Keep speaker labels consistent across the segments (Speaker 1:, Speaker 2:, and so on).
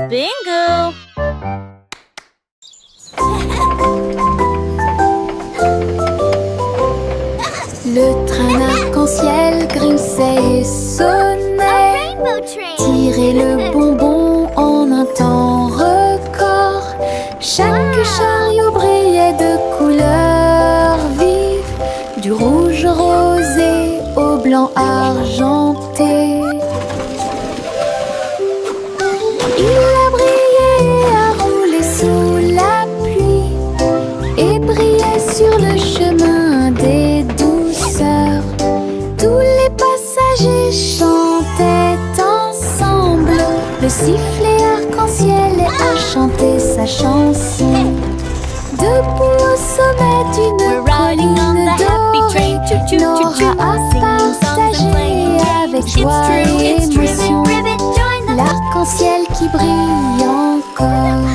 Speaker 1: Bingo!
Speaker 2: Le train arc-en-ciel grinçait et sonnait. Tirait le bonbon en un temps record. Chaque chariot brillait de couleurs vives, du rouge rosé au blanc argenté. Il a brillé et a roulé sous la pluie et brillait sur le chemin des douceurs. Tous les passagers chantaient ensemble. Le sifflet arc-en-ciel a chanté sa chanson. Debout au sommet d'une colline dorée, Nora a partagé avec joie et émotion l'arc-en-ciel qui brille encore.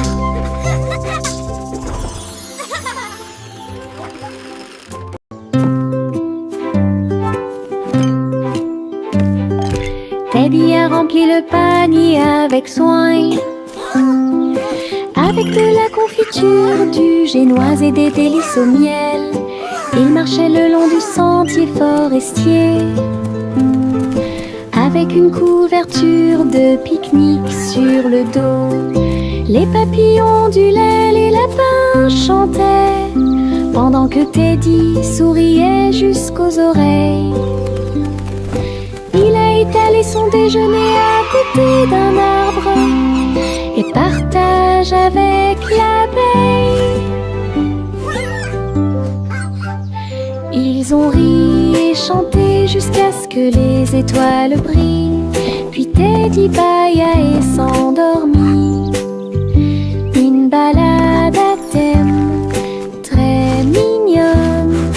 Speaker 2: Teddy a rempli le panier avec soin, avec de la confiture, du génoise et des délices au miel. Il marchait le long du sentier forestier, avec une couverture de pique-nique sur le dos. Les papillons ondulaient, les lapins chantaient, pendant que Teddy souriait jusqu'aux oreilles. Il a étalé son déjeuner à côté d'un arbre et partage avec l'abeille. Ils ont ri et chanté jusqu'à ce que les étoiles brillent. Puis Teddy bâilla et s'endormit. Une balade à thème très mignonne.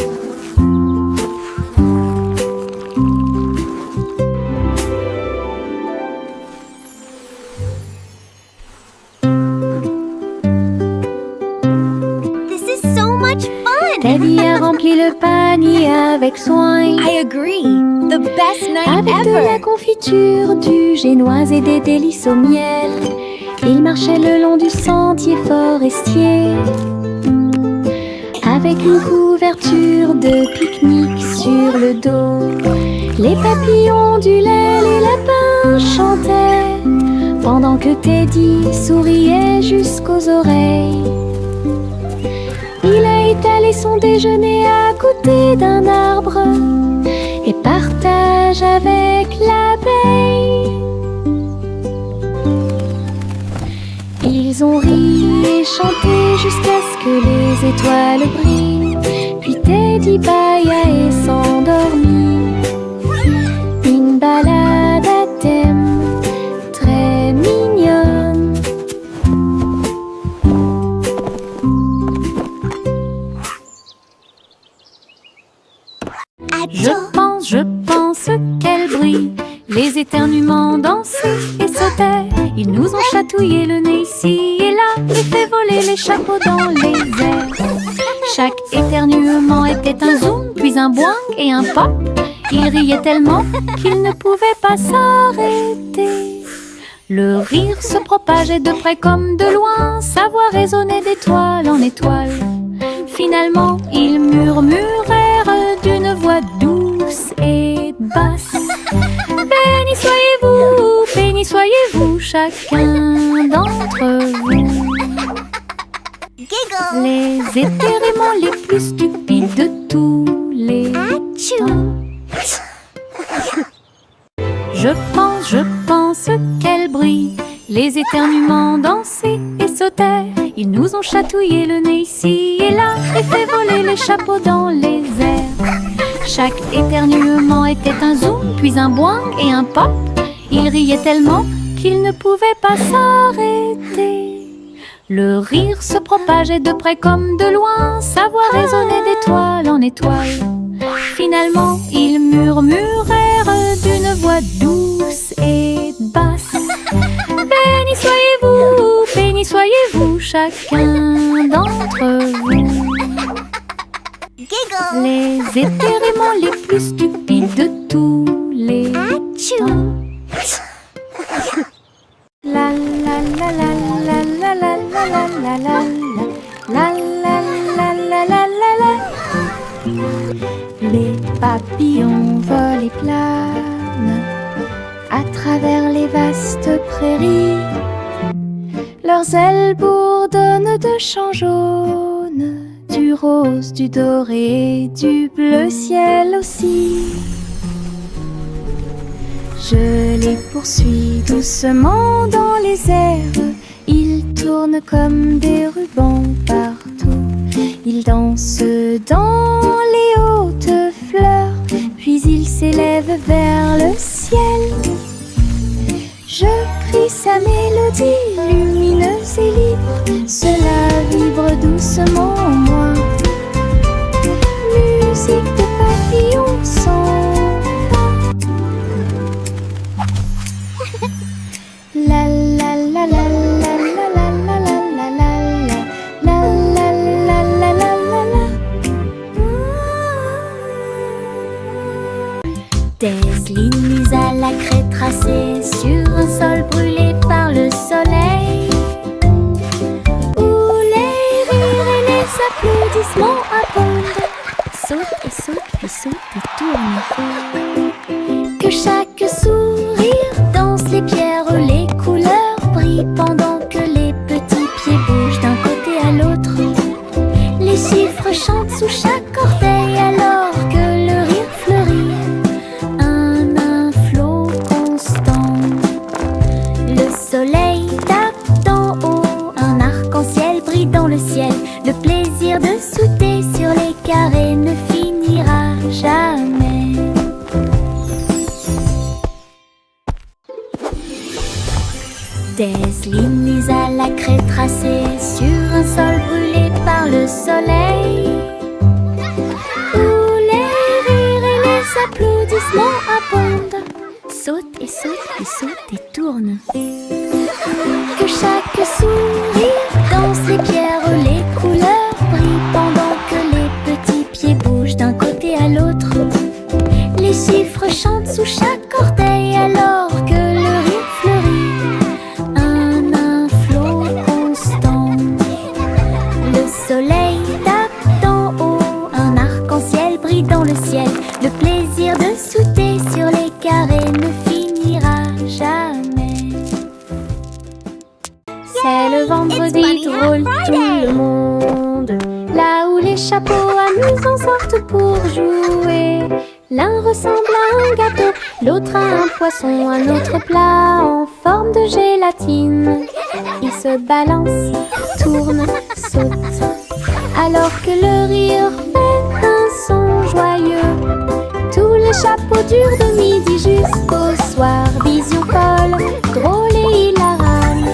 Speaker 2: Teddy a rempli le panier avec soin.
Speaker 3: I agree. The best night
Speaker 2: avec
Speaker 3: ever.
Speaker 2: de la confiture, du génoise et des délices au miel. Il marchait le long du sentier forestier, avec une couverture de pique-nique sur le dos. Les papillons ondulaient, les lapins chantaient, pendant que Teddy souriait jusqu'aux oreilles. Il a étalé son déjeuner à côté d'un arbre et partage avec l'abeille. Ils ont ri et chanté jusqu'à ce que les étoiles brillent. Puis Teddy bâilla et s'endormit. Une balade à thème très mignonne. Je pense qu'elle brille. Les éternuements dansaient et sautaient. Ils nous ont chatouillé le nez ici et là et fait voler les chapeaux dans les airs. Chaque éternuement était un zoom, puis un boing et un pop. Ils riaient tellement qu'ils ne pouvaient pas s'arrêter. Le rire se propageait de près comme de loin, sa voix résonnait d'étoile en étoile. Finalement, ils murmurèrent d'une voix douce et basse. Béni soyez-vous, chacun d'entre vous.
Speaker 3: Giggle.
Speaker 2: Les éternuements les plus stupides de tous les temps. Je pense qu'elle brille. Les éternuements dansaient et sautaient. Ils nous ont chatouillé le nez ici et là et fait voler les chapeaux dans les airs. Chaque éternuement était un zoom, puis un boing et un pop. Ils riaient tellement qu'ils ne pouvaient pas s'arrêter. Le rire se propageait de près comme de loin, sa voix résonnait d'étoile en étoile. Finalement, ils murmurèrent d'une voix douce et basse. Béni soyez-vous, chacun d'entre vous.
Speaker 3: Giggle.
Speaker 2: Les éternuements les plus stupides de tous les temps. La la la la la la la la la la la la la. Les papillons volent et planent à travers les vastes prairies. Leurs ailes bourdonnent de chants jaunes, du rose, du doré, du bleu ciel aussi. Je les poursuis doucement dans les airs. Ils tournent comme des rubans partout. Ils dansent dans les hautes fleurs, puis ils s'élèvent vers le ciel. Je crie sa mélodie lumineuse et libre. Cela vibre doucement en moi. Musique de papillons sans fin. La la la la la la la la la la la la la la la la. Des lignes à la craie tracées sur un sol brûlé par le soleil, où les rires et les applaudissements abondent. Saute et saute, puis saute et tourne. Que chaque sourire danse les pierres, les couleurs brillent pendant que les petits pieds bougent d'un côté à l'autre. Les chiffres chantent sous chaque orteil alors que le rire fleurit. Un flot constant. Le soleil tape d'en haut, un arc-en-ciel brille dans le ciel. Le plaisir de sauter sur les carrés ne finira jamais. Des lignes à la craie tracées sur un sol brûlé par le soleil, où les rires et les applaudissements abondent. Saute et saute et saute et tourne. Que chaque sourire danse les pierres, les couleurs brillent pendant que les petits pieds bougent d'un côté à l'autre. Les chiffres chantent sous chaque orteil alors que le rire fleurit. Un flot constant. Le soleil tape d'en haut, un arc-en-ciel brille dans le ciel. Le plaisir de sauter sur les carrés ne finira jamais. C'est le vendredi drôle, tout le monde, là où les chapeaux amusants sortent pour jouer. L'un ressemble à un gâteau, l'autre à un poisson, un autre plat en forme de gélatine. Ils se balancent, tournent, sautent, alors que le rire fait un son joyeux. Tous les chapeaux durent de midi jusqu'au soir. Vision folle, drôle et hilarane.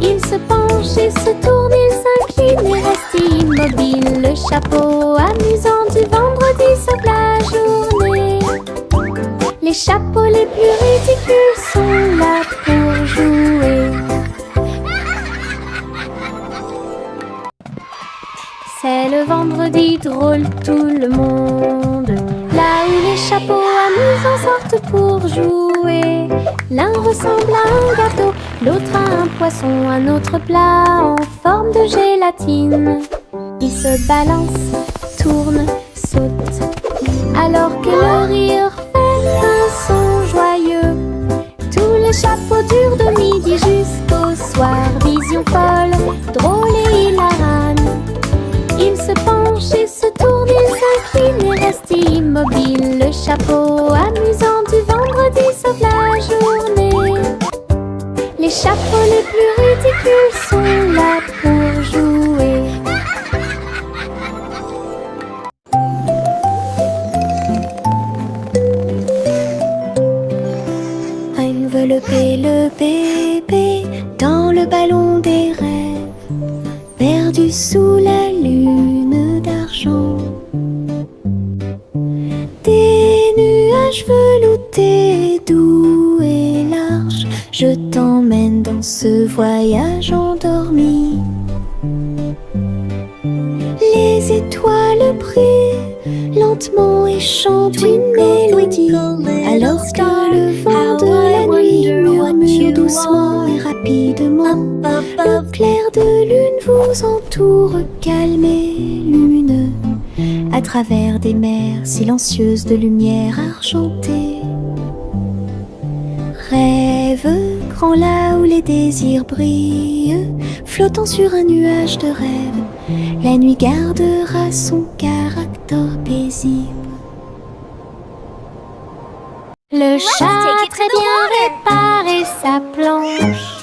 Speaker 2: Ils se penchent et se tournent, ils s'inclinent et restent immobiles. Le chapeau amusant du vendredi sauve la journée. Les chapeaux les plus ridicules sont là pour jouer. C'est le vendredi drôle, tout le monde, là où les chapeaux amusants sortent pour jouer. L'un ressemble à un gâteau, l'autre à un poisson, un autre plat en forme de gélatine. Ils se balancent, tournent, sautent, alors que le rire fait un son joyeux. Tous les chapeaux durent de midi jusqu'au soir. Vision folle, drôle et hilarane. Ils se penchent et se tournent, ils s'inclinent et restent immobiles. Le chapeau amusant du vendredi sauve la journée. Les chapeaux les plus ridicules sont là pour jouer. Envelopper le bébé dans le ballon des rêves, perdu sous la lune d'argent. Des nuages veloutés, doux et larges, je t'emmène dans ce voyage endormi. Les étoiles brillent lentement et chantent une mélodie, alors que le vent de la nuit murmure doucement et rapidement. Le clair de lune nous entoure calme et lumineux, à travers des mers silencieuses de lumière argentée. Rêve grand là où les désirs brillent, flottant sur un nuage de rêve, la nuit gardera son caractère paisible. Le chat très bien réparé sa planche.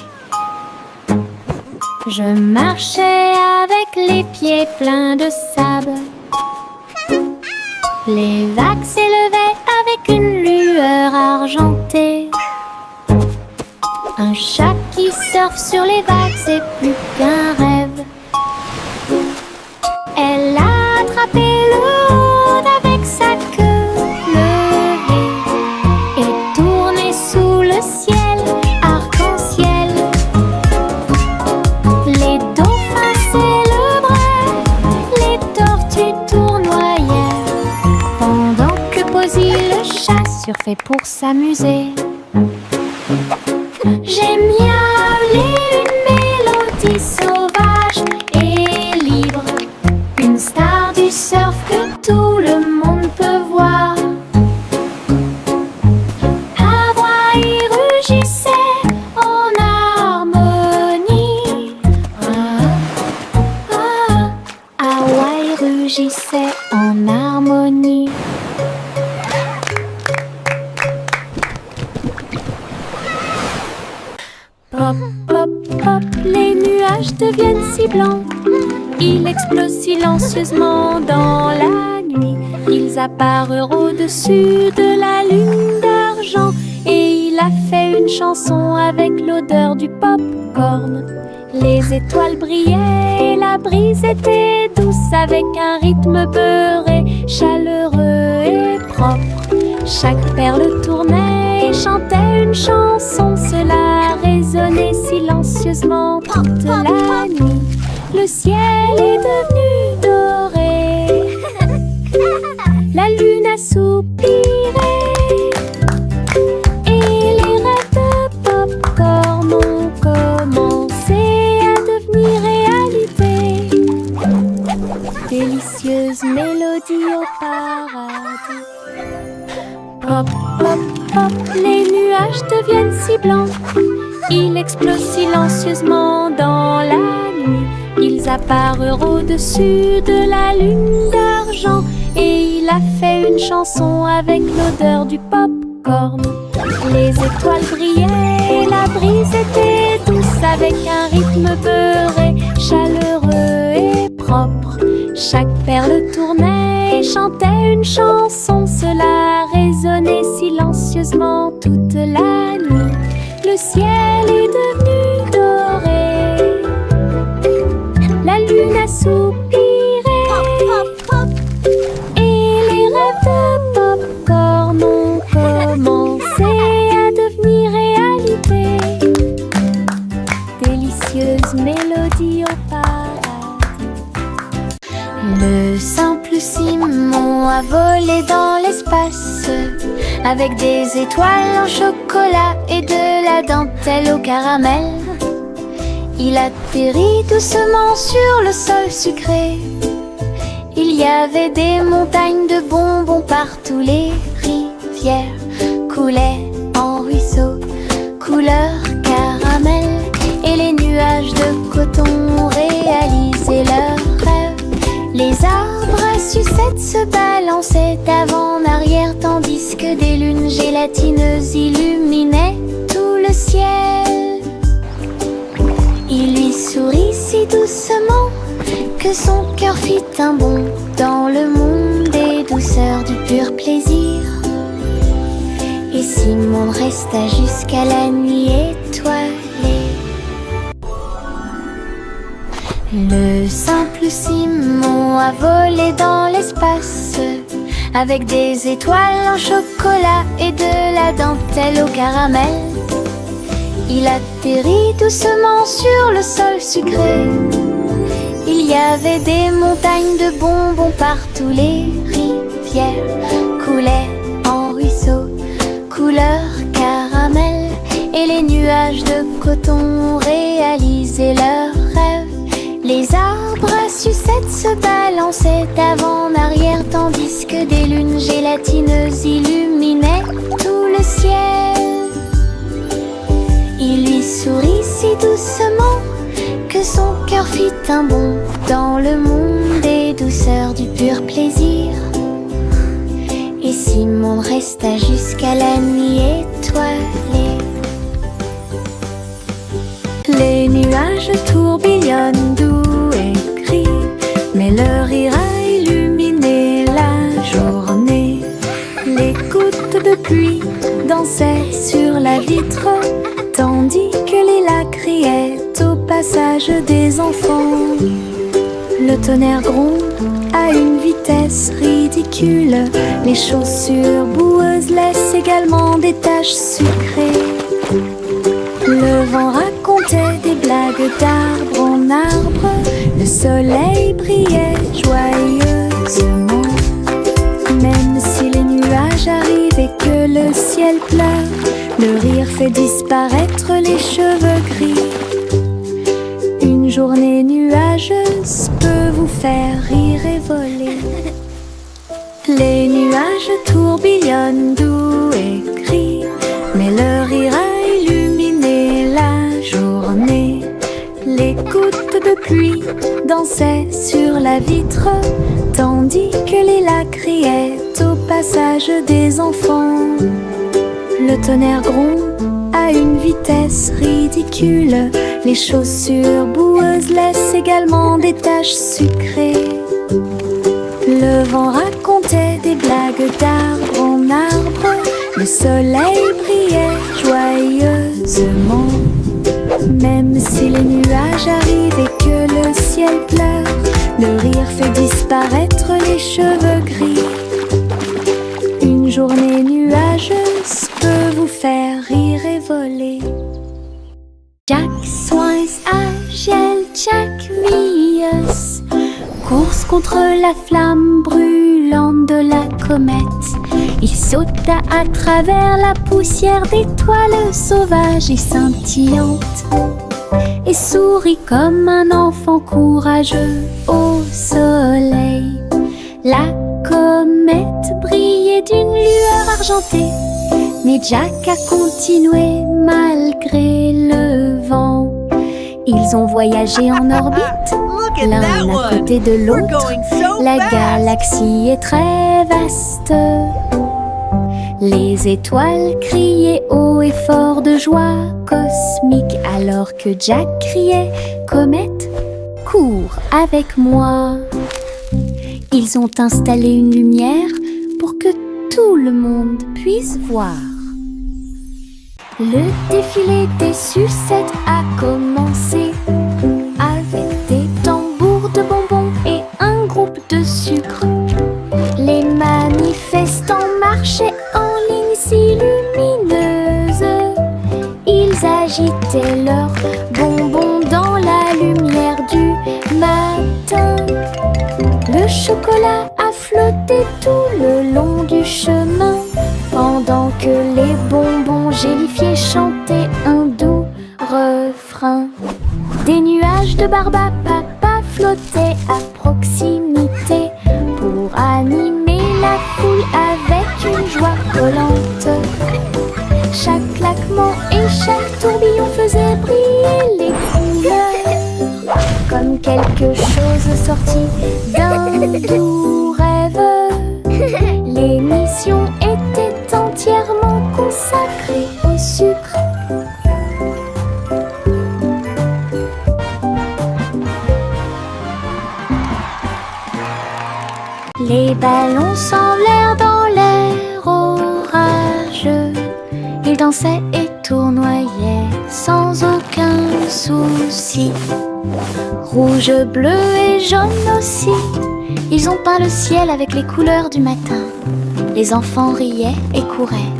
Speaker 2: Je marchais avec les pieds pleins de sable. Les vagues s'élevaient avec une lueur argentée. Un chat qui surfe sur les vagues, c'est plus qu'un rêve. Elle a attrapé le rôde avec sa queue levée et tourné sous le ciel arc-en-ciel. Les dauphins célébraient, les tortues tournoyaient, pendant que Posy le chat surfait pour s'amuser. J'ai miaulé une mélodie sauvage et libre, une star du surf que tout le monde peut voir. Hawaï rugissait en harmonie. Hawaï rugissait en harmonie. Pop, pop, pop, les nuages deviennent si blancs. Ils explosent silencieusement dans la nuit. Ils apparurent au-dessus de la lune d'argent. Et il a fait une chanson avec l'odeur du pop-corn. Les étoiles brillaient et la brise était douce, avec un rythme beurré, chaleureux et propre. Chaque perle tournait et chantait une chanson. Cela résonnait silencieusement toute la nuit. Le ciel est devenu doré. La lune a soupiré. Et les rêves de pop-corn ont commencé à devenir réalité. Délicieuse mélodie au paradis. Pop, pop, pop, les nuages deviennent si blancs. Ils explosent silencieusement dans la nuit. Ils apparurent au-dessus de la lune d'argent. Et il a fait une chanson avec l'odeur du pop-corn. Les étoiles brillaient et la brise était douce, avec un rythme beurré, chaleureux et propre. Chaque perle tournait et chantait une chanson. Cela résonnait silencieusement toute la nuit. Le ciel est devenu doré. La lune a soupiré. Et les rêves de pop-corn ont commencé à devenir réalité. Délicieuse mélodie au paradis. Le simple Simon a volé dans l'espace, avec des étoiles en chocolat et de la dentelle au caramel. Il atterrit doucement sur le sol sucré. Il y avait des montagnes de bonbons partout. Les rivières coulaient en ruisseaux, couleur caramel. Et les nuages de coton réalisaient leurs rêves. Les arbres à sucettes se balançaient d'avant en arrière, tandis que des lunes gélatineuses illuminaient tout le ciel. Il lui sourit si doucement que son cœur fit un bond dans le monde des douceurs du pur plaisir. Et Simon resta jusqu'à la nuit étoilée. Le simple Simon a volé dans l'espace, avec des étoiles en chocolat et de la dentelle au caramel. Il atterrit doucement sur le sol sucré. Il y avait des montagnes de bonbons partout. Les rivières coulaient en ruisseaux, couleur caramel. Et les nuages de coton réalisaient leurs rêves.
Speaker 3: Les arbres à sucettes se balançaient d'avant en arrière, tandis que des lunes gélatineuses illuminaient tout le ciel. Il lui sourit si doucement que son cœur fit un bond dans le monde des douceurs du pur plaisir. Et Simon resta jusqu'à la nuit étoilée.
Speaker 2: Les nuages tourbillonnent doux et gris, mais leur rire a illuminé la journée. Les gouttes de pluie dansaient sur la vitre, tandis que les lacs criaient au passage des enfants. Le tonnerre gronde à une vitesse ridicule. Les chaussures boueuses laissent également des taches sucrées. Le vent racontait des blagues d'arbre en arbre. Le soleil brillait joyeusement. Même si les nuages arrivent et que le ciel pleure, le rire fait disparaître les cheveux gris. Une journée nuageuse peut vous faire rire et voler. Les nuages tourbillonnent doux et gris, mais leur rire a illuminé la journée. Les gouttes de pluie dansaient sur la vitre, tandis que les lacs criaient au passage des enfants. Le tonnerre gronde à une vitesse ridicule. Les chaussures boueuses laissent également des taches sucrées. Le vent racontait des blagues d'arbre en arbre. Le soleil brillait joyeusement. Même si les nuages arrivent et que le ciel pleure, le rire fait disparaître les cheveux gris. Une journée nuageuse peut vous faire rire et voler. Jack Swines agile, Jack Mius, course contre la flamme brûlante de la comète. Il sauta à travers la poussière d'étoiles sauvages et scintillantes, et sourit comme un enfant courageux au soleil. La comète brillait d'une lueur argentée, mais Jack a continué malgré le vent. Ils ont voyagé en orbite, l'un à côté de l'autre. La galaxie est très vaste. Les étoiles criaient haut et fort de joie cosmique, alors que Jack criait « Comète, cours avec moi !» Ils ont installé une lumière pour que tout le monde puisse voir. Le défilé des sucettes a commencé, avec des tambours de bonbons et un groupe de sucre. Les manifestants marchaient en ligne si lumineuse. Ils agitaient leurs bonbons dans la lumière du matin. Le chocolat a flotté tout le long du chemin, pendant que les bonbons gélifiés chantaient un doux refrain. Des nuages de barbe à papa flottaient à proximité pour animer la foule avec une joie volante. Chaque claquement et chaque tourbillon faisait briller les couleurs, comme quelque chose sorti d'un doux rêve. L'émission était entièrement consacrée au sucre. Les ballons s'envolèrent dans l'air orageux. Ils dansaient et tournoyaient sans aucun souci. Rouge, bleu et jaune aussi, ils ont peint le ciel avec les couleurs du matin. Les enfants riaient et couraient,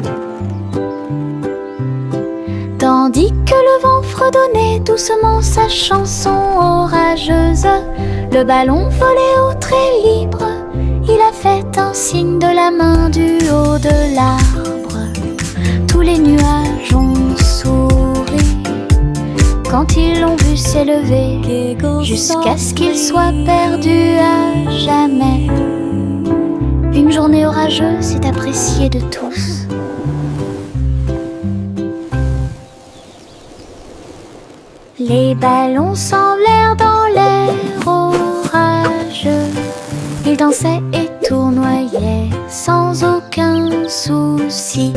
Speaker 2: tandis que le vent fredonnait doucement sa chanson orageuse. Le ballon volait au très libre, il a fait un signe de la main du haut de l'arbre. Tous les nuages ont souri quand
Speaker 3: ils l'ont vu s'élever, jusqu'à ce qu'il soit perdu à jamais. Une journée orageuse est appréciée de tous. Les ballons semblèrent dans l'air orageux. Ils dansaient et tournoyaient sans aucun souci.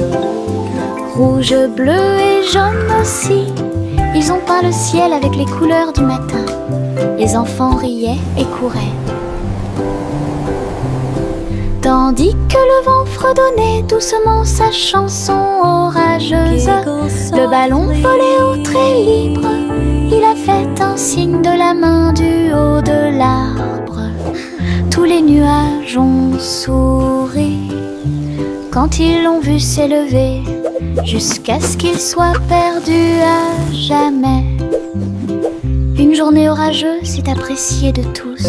Speaker 3: Rouge, bleu et jaune aussi, ils ont peint le ciel avec les couleurs du matin. Les enfants riaient et couraient, tandis que le vent fredonnait doucement sa chanson orageuse. Le ballon volait au très libre, il a fait un signe de la main du haut de l'arbre. Tous les nuages ont souri quand ils l'ont vu s'élever, jusqu'à ce qu'il soit perdu à jamais. Une journée orageuse est appréciée de tous.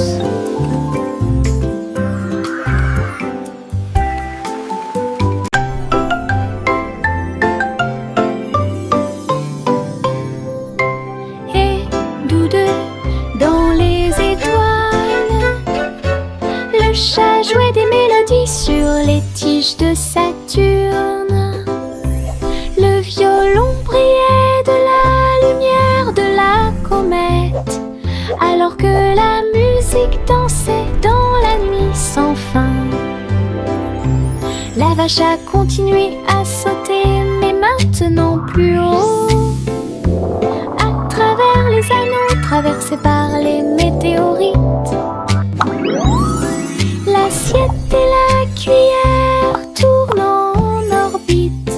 Speaker 3: Et tous deux, dans les étoiles, le chat jouait des mélodies sur les tiges de Saturne. Le violon brillait de la lumière de la comète, alors que la musique dansait dans la nuit sans fin. La vache a continué à sauter, mais maintenant plus haut, à travers les anneaux traversés par les météorites. L'assiette et la cuillère tournant en orbite,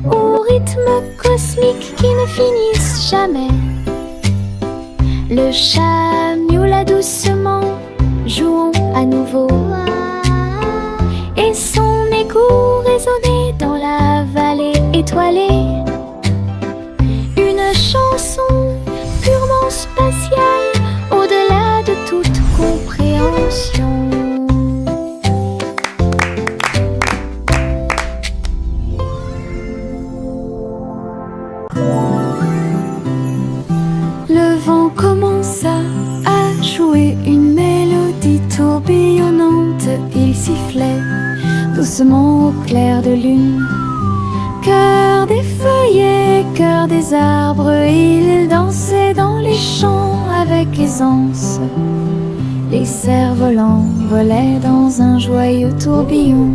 Speaker 3: au rythme cosmique qui ne finissent jamais. Le chat miaula doucement, jouons à nouveau, et son écho résonnait dans la vallée étoilée. Une chanson purement spatiale, au-delà de toute compréhension. Le vent commença à jouer une mélodie tourbillonnante. Il sifflait doucement au clair de lune. Cœur des feuillets, cœur des arbres, il dansait dans les champs avec aisance. Les cerfs-volants volaient dans un joyeux tourbillon,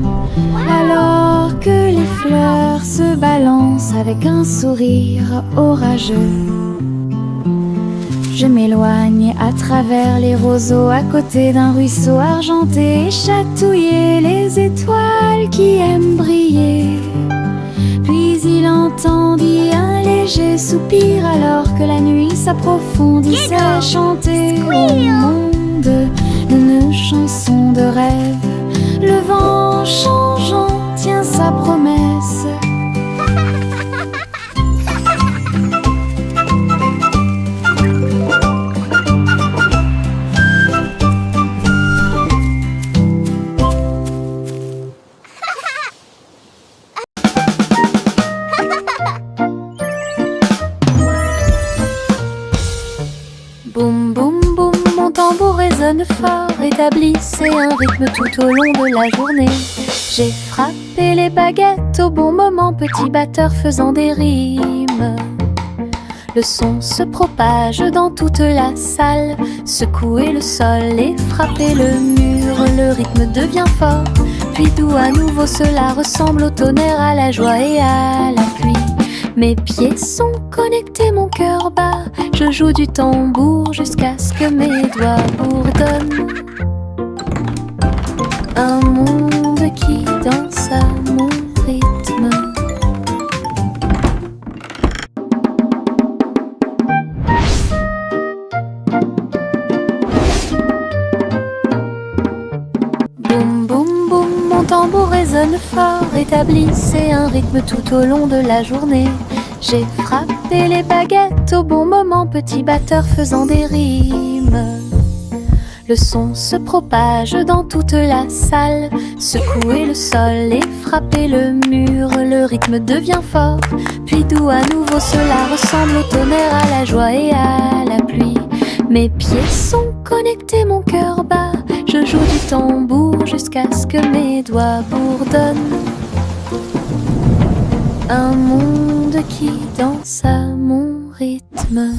Speaker 3: alors que les fleurs se balancent avec un sourire orageux. Je m'éloigne à travers les roseaux, à côté d'un ruisseau argenté, et chatouiller les étoiles qui aiment briller. Puis il entendit un léger soupir, alors que la nuit s'approfondissait, chanter au monde une chanson de rêve. Le vent changeant tient sa promesse.
Speaker 2: Boum boum boum, mon tambour résonne fort, établissez un rythme tout au long de la journée. J'ai frappé les baguettes au bon moment, petit batteur faisant des rimes. Le son se propage dans toute la salle, secouez le sol et frappez le mur. Le rythme devient fort, puis doux à nouveau, cela ressemble au tonnerre, à la joie et à la pluie. Mes pieds sont connectés, mon cœur bat, je joue du tambour jusqu'à ce que mes doigts bourdonnent. Un monde qui danse à mon rythme. Boum boum boum, mon tambour résonne fort, établissez un rythme tout au long de la journée. J'ai frappé les baguettes au bon moment, petit batteur faisant des rimes. Le son se propage dans toute la salle, secouer le sol et frapper le mur. Le rythme devient fort, puis doux à nouveau. Cela ressemble au tonnerre, à la joie et à la pluie. Mes pieds sont connectés, mon cœur bat. Je joue du tambour jusqu'à ce que mes doigts bourdonnent. Un monde qui danse à mon rythme.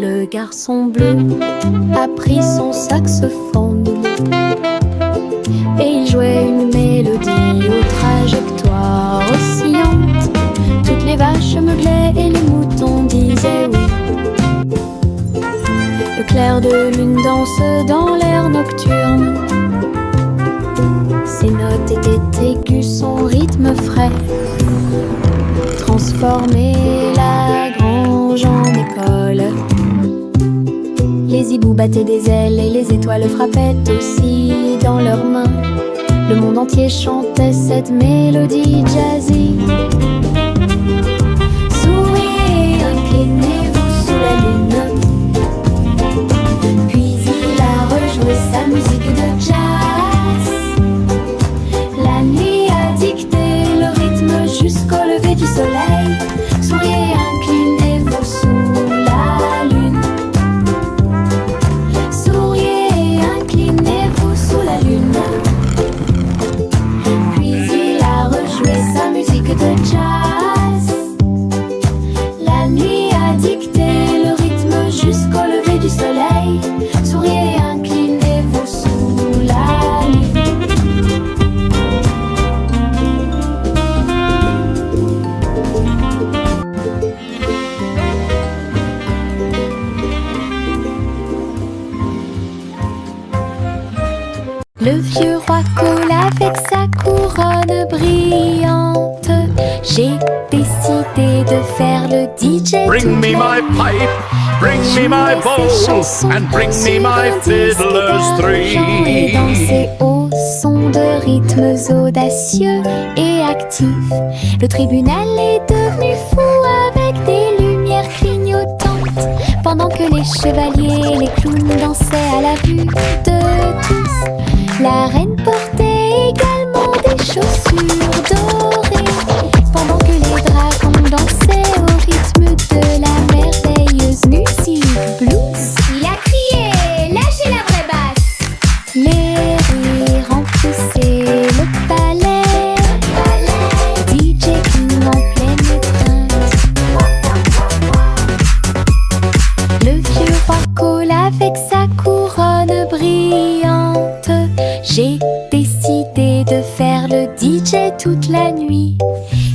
Speaker 2: Le garçon bleu a pris son saxophone et il jouait une mélodie aux trajectoires oscillantes. Toutes les vaches meuglaient et les moutons disaient oui. Le clair de lune danse dans l'air nocturne. Ses notes étaient aiguës, son rythme frais transformait la grange en école. Les hiboux battaient des ailes et les étoiles frappaient aussi dans leurs mains. Le monde entier chantait cette mélodie jazzy. Souriez, inclinez-vous sous la lune. Puis il a rejoué sa musique de jazz. La nuit a dicté le rythme jusqu'au lever du soleil. Souriez, inclinez-vous sous la lune. Souriez, inclinez-vous sous la lune. Puis il a rejoué sa musique de jazz. La nuit a dicté le rythme jusqu'au lever du soleil. Souriez, inclinez-vous sous la lune. Le vieux roi coule avec sa couronne brillante. J'ai décidé de faire le DJ.
Speaker 1: Bring me my pipe, bring me my bowl, and bring me my fiddlers three.
Speaker 2: Et danser au son de rythmes audacieux et actifs. Le tribunal est devenu fou avec des lumières clignotantes, pendant que les chevaliers et les clowns dansaient à la vue de tous. La reine portait également des chaussures dorées, pendant que les dragons dansaient au rythme de la merveilleuse musique blues.
Speaker 3: Il a crié, lâchez la vraie basse.
Speaker 2: Les rires remplissaient le palais, DJ King en pleine étreinte. Le vieux roi coule avec sa couronne brillante. J'ai décidé de faire le DJ toute la nuit.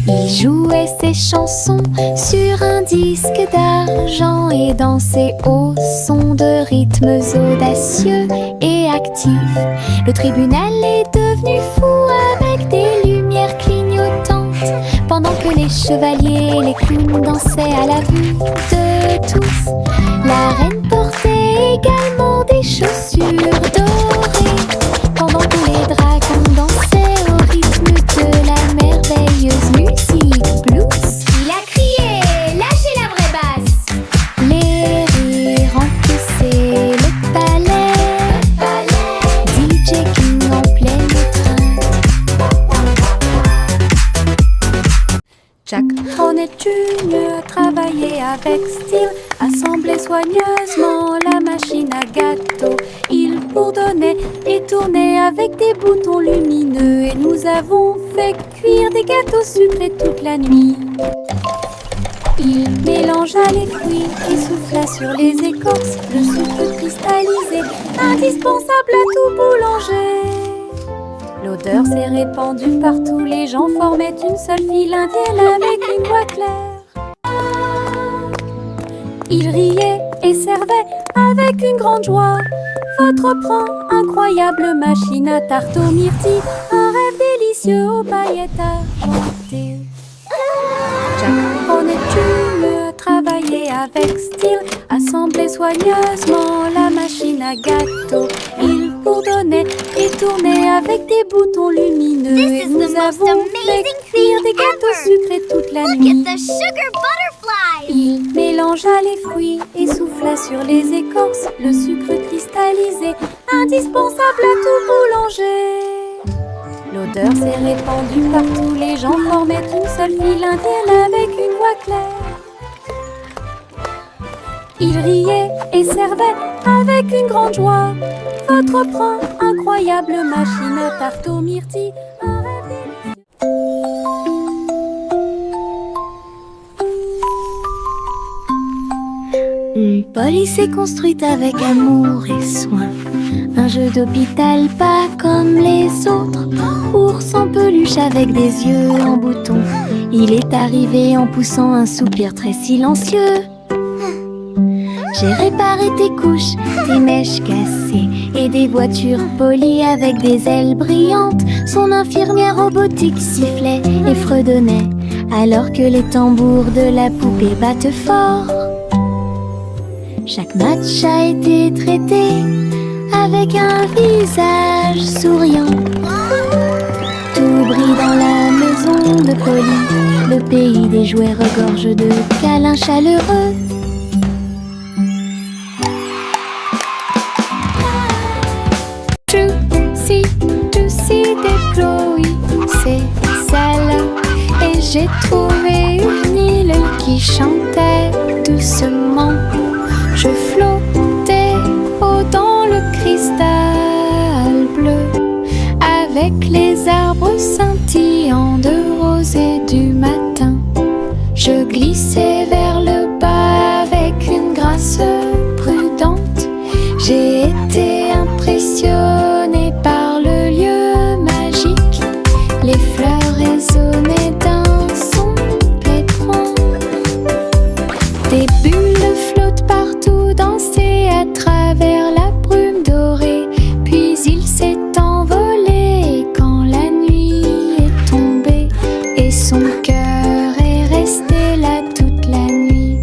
Speaker 2: Il jouait ses chansons sur un disque d'argent et dansait au son de rythmes audacieux et actifs. Le tribunal est devenu fou avec des lumières clignotantes, pendant que les chevaliers et les clowns dansaient à la vue de tous. La reine portait également des chaussures dorées, pendant que les dragons dansaient au rythme de la merveilleuse musique blues.
Speaker 3: Il a crié, lâchez la vraie basse.
Speaker 2: Les rires remplissaient le palais, DJ King en pleine étreinte. Jack Hornet Jr. travaillait avec style, assemblait soigneusement la machine à gâteau. Il bourdonnait et tournait avec des boutons lumineux, et nous avons fait cuire des gâteaux sucrés toute la nuit. Il mélangea les fruits et souffla sur les écorces, le sucre cristallisé, indispensable à tout boulanger. L'odeur s'est répandue partout, les gens formaient une seule file indienne avec une voix claire. Il riait et servait avec une grande joie votre pran, incroyable machine à tarte aux myrtilles, un rêve délicieux aux paillettes argentées. Jack Hornet Jr. travaillait avec style, assemblait soigneusement la machine à gâteau. Il bourdonnait et tournait avec des boutons lumineux. Et nous avons fait cuire des gâteaux sucrés toute la nuit. Il mélangea les fruits et souffla sur les écorces le sucre cristallisé, indispensable à tout boulanger. L'odeur s'est répandue partout, les gens formaient une seule file indienne avec une voix claire. Il riait et servait avec une grande joie votre pain, incroyable machine à tarte aux myrtilles, un rêve délicieux. Polly s'est construite avec amour et soin un jeu d'hôpital pas comme les autres. Ours en peluche avec des yeux en bouton. Il est arrivé en poussant un soupir très silencieux. J'ai réparé tes couches, tes mèches cassées et des voitures polies avec des ailes brillantes. Son infirmière robotique sifflait et fredonnait alors que les tambours de la poupée battent fort. Chaque match a été traité avec un visage souriant. Tout brille dans la maison de Polly. Le pays des jouets regorge de câlins chaleureux. Juicy des Chloé, c'est celle. Et j'ai trouvé une île qui chantait doucement. Je flottais dans le cristal bleu, avec les arbres scintillants de rosée du matin. Je glissais vers le bas avec une grâce prudente. J'ai été impressionnée par le lieu magique. Les fleurs résonnaient d'un son pétrant. Des bulles flottent partout, dansaient à travers la brume dorée. Puis il s'est envolé quand la nuit est tombée. Et son cœur est resté là toute la nuit.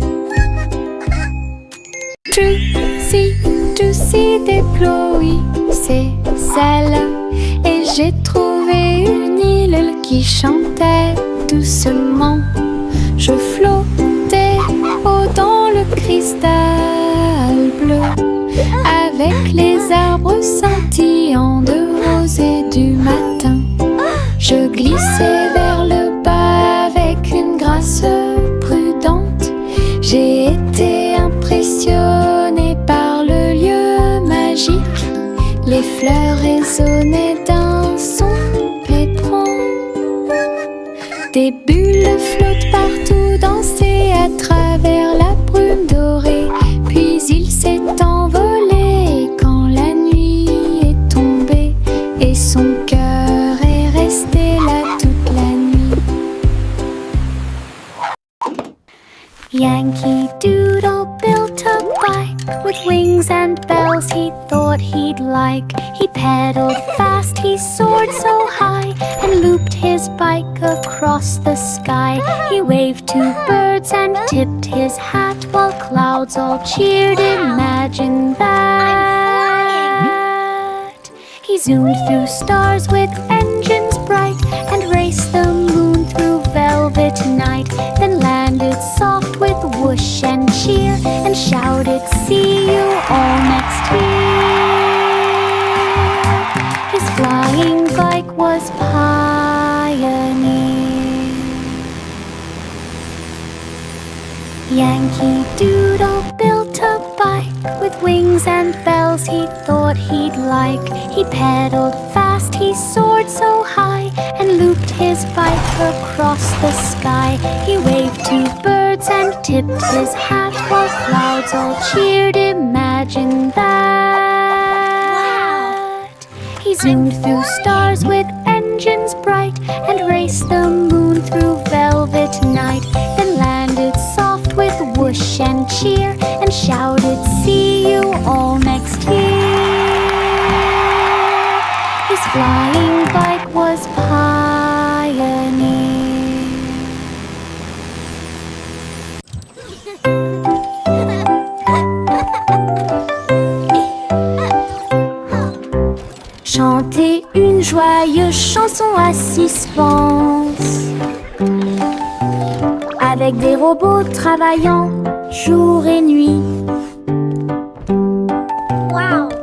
Speaker 2: Juicy des Chloé, c'est celle. Et j'ai trouvé une île qui chantait doucement. Je flottais dans le cristal bleu, avec les arbres scintillants de rosée du matin. Je glissais vers le bas avec une grâce prudente. J'ai été impressionnée par le lieu magique. Les fleurs résonnaient d'un son pétrant. Des bulles flottent partout, dansaient à travers la brume dorée. Puis il s'est envolé quand la nuit est tombée. Et son cœur est resté là toute la nuit. Yankee Doodle built a bike with wings and bells he thought he'd like. He pedaled fast, he soared so high, and looped his bike across the sky. He waved to birds and tipped his hat while clouds all cheered. Imagine that. He zoomed through stars with engines bright and raced the moon through velvet night. Then landed soft with whoosh and cheer and shouted, "See you all next year." His flying bike was Pioneer. Yankee Doodle built a bike with wings and bells he thought he'd like. He pedaled fast, he soared so high, and looped his bike across the sky. He waved to birds and tipped his hat while clouds all cheered. Imagine that. He zoomed through stars with engines bright and raced the moon through velvet night. Then landed soft with whoosh and cheer and shouted, "See you all next year." His flying bike was Pioneer.
Speaker 3: travaillant jour et nuit.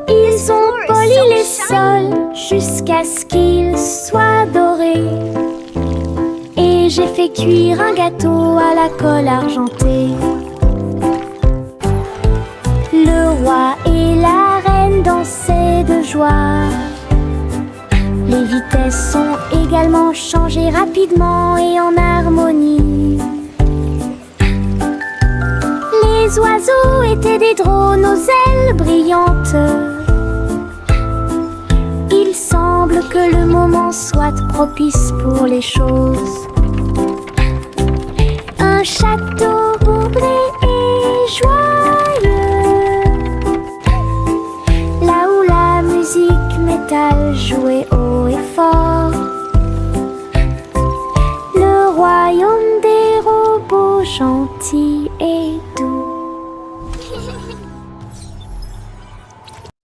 Speaker 3: Ils ont poli les sols jusqu'à ce qu'ils soient dorés. Et j'ai fait cuire un gâteau à la colle argentée. Le roi et la reine dansaient de joie. Les vitesses sont également changées rapidement et en harmonie. Les oiseaux étaient des drones aux ailes brillantes. Il semble que le moment soit propice pour les choses. Un château bouclé et joyeux, là où la musique métal jouait haut et fort. Le royaume des robots gentils et